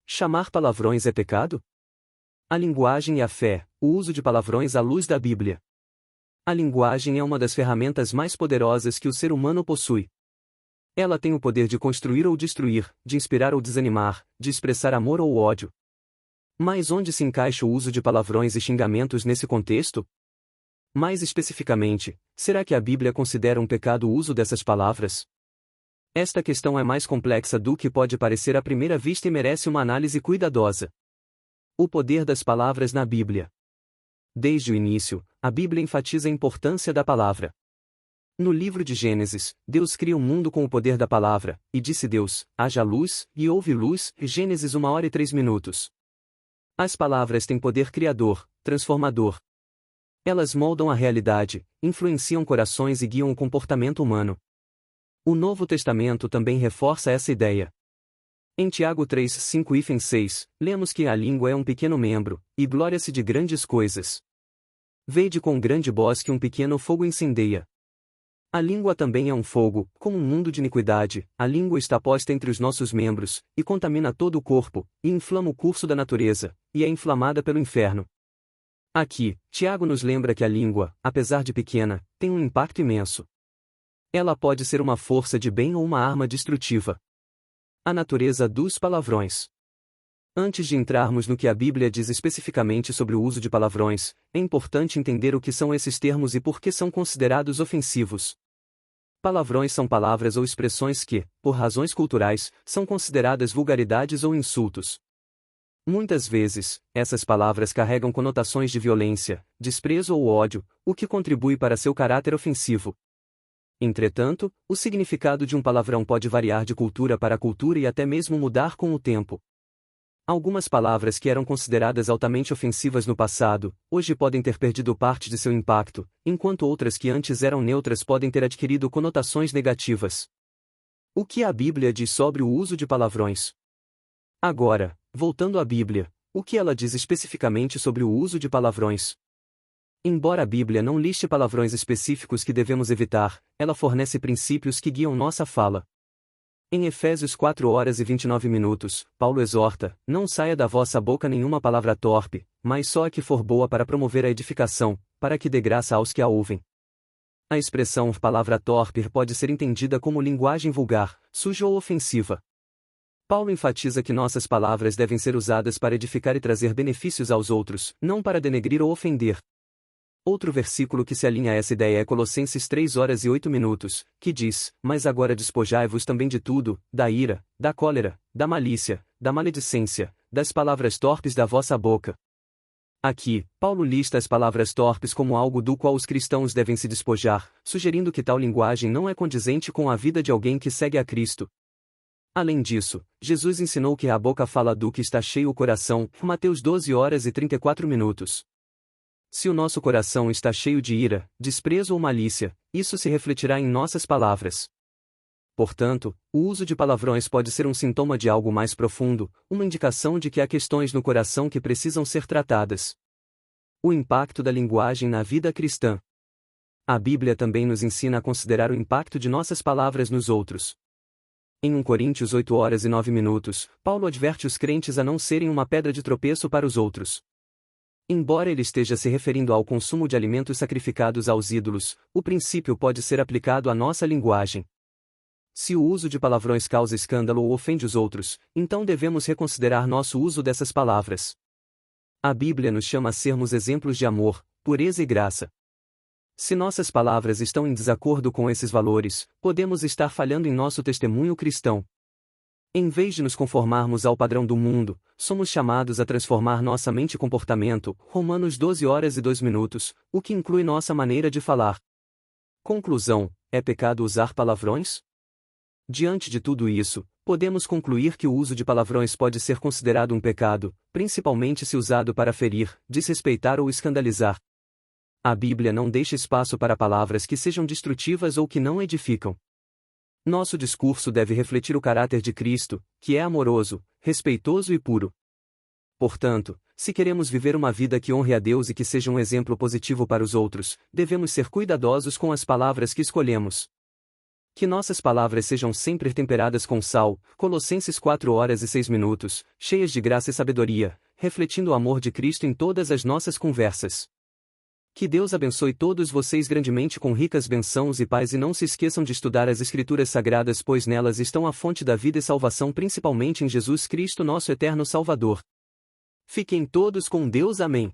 Chamar palavrões é pecado? A linguagem e a fé, o uso de palavrões à luz da Bíblia. A linguagem é uma das ferramentas mais poderosas que o ser humano possui. Ela tem o poder de construir ou destruir, de inspirar ou desanimar, de expressar amor ou ódio. Mas onde se encaixa o uso de palavrões e xingamentos nesse contexto? Mais especificamente, será que a Bíblia considera um pecado o uso dessas palavras? Esta questão é mais complexa do que pode parecer à primeira vista e merece uma análise cuidadosa. O poder das palavras na Bíblia. Desde o início, a Bíblia enfatiza a importância da palavra. No livro de Gênesis, Deus cria o mundo com o poder da palavra, e disse Deus, haja luz, e houve luz, Gênesis 1h03. As palavras têm poder criador, transformador. Elas moldam a realidade, influenciam corações e guiam o comportamento humano. O Novo Testamento também reforça essa ideia. Em Tiago 3:5-6, lemos que a língua é um pequeno membro, e glória-se de grandes coisas. Vede com grande bosque um pequeno fogo incendeia. A língua também é um fogo, como um mundo de iniquidade, a língua está posta entre os nossos membros, e contamina todo o corpo, e inflama o curso da natureza, e é inflamada pelo inferno. Aqui, Tiago nos lembra que a língua, apesar de pequena, tem um impacto imenso. Ela pode ser uma força de bem ou uma arma destrutiva. A natureza dos palavrões. Antes de entrarmos no que a Bíblia diz especificamente sobre o uso de palavrões, é importante entender o que são esses termos e por que são considerados ofensivos. Palavrões são palavras ou expressões que, por razões culturais, são consideradas vulgaridades ou insultos. Muitas vezes, essas palavras carregam conotações de violência, desprezo ou ódio, o que contribui para seu caráter ofensivo. Entretanto, o significado de um palavrão pode variar de cultura para cultura e até mesmo mudar com o tempo. Algumas palavras que eram consideradas altamente ofensivas no passado, hoje podem ter perdido parte de seu impacto, enquanto outras que antes eram neutras podem ter adquirido conotações negativas. O que a Bíblia diz sobre o uso de palavrões? Agora, voltando à Bíblia, o que ela diz especificamente sobre o uso de palavrões? Embora a Bíblia não liste palavrões específicos que devemos evitar, ela fornece princípios que guiam nossa fala. Em Efésios 4h29, Paulo exorta, não saia da vossa boca nenhuma palavra torpe, mas só a que for boa para promover a edificação, para que dê graça aos que a ouvem. A expressão palavra torpe pode ser entendida como linguagem vulgar, suja ou ofensiva. Paulo enfatiza que nossas palavras devem ser usadas para edificar e trazer benefícios aos outros, não para denegrir ou ofender. Outro versículo que se alinha a essa ideia é Colossenses 3h08, que diz, mas agora despojai-vos também de tudo, da ira, da cólera, da malícia, da maledicência, das palavras torpes da vossa boca. Aqui, Paulo lista as palavras torpes como algo do qual os cristãos devem se despojar, sugerindo que tal linguagem não é condizente com a vida de alguém que segue a Cristo. Além disso, Jesus ensinou que a boca fala do que está cheio o coração, Mateus 12h34. Se o nosso coração está cheio de ira, desprezo ou malícia, isso se refletirá em nossas palavras. Portanto, o uso de palavrões pode ser um sintoma de algo mais profundo, uma indicação de que há questões no coração que precisam ser tratadas. O impacto da linguagem na vida cristã. A Bíblia também nos ensina a considerar o impacto de nossas palavras nos outros. Em 1 Coríntios 8h09, Paulo adverte os crentes a não serem uma pedra de tropeço para os outros. Embora ele esteja se referindo ao consumo de alimentos sacrificados aos ídolos, o princípio pode ser aplicado à nossa linguagem. Se o uso de palavrões causa escândalo ou ofende os outros, então devemos reconsiderar nosso uso dessas palavras. A Bíblia nos chama a sermos exemplos de amor, pureza e graça. Se nossas palavras estão em desacordo com esses valores, podemos estar falhando em nosso testemunho cristão. Em vez de nos conformarmos ao padrão do mundo, somos chamados a transformar nossa mente e comportamento, Romanos 12h02, o que inclui nossa maneira de falar. Conclusão: é pecado usar palavrões? Diante de tudo isso, podemos concluir que o uso de palavrões pode ser considerado um pecado, principalmente se usado para ferir, desrespeitar ou escandalizar. A Bíblia não deixa espaço para palavras que sejam destrutivas ou que não edificam. Nosso discurso deve refletir o caráter de Cristo, que é amoroso, respeitoso e puro. Portanto, se queremos viver uma vida que honre a Deus e que seja um exemplo positivo para os outros, devemos ser cuidadosos com as palavras que escolhemos. Que nossas palavras sejam sempre temperadas com sal, Colossenses 4h06, cheias de graça e sabedoria, refletindo o amor de Cristo em todas as nossas conversas. Que Deus abençoe todos vocês grandemente com ricas bênçãos e paz, e não se esqueçam de estudar as Escrituras Sagradas, pois nelas estão a fonte da vida e salvação, principalmente em Jesus Cristo, nosso eterno Salvador. Fiquem todos com Deus. Amém.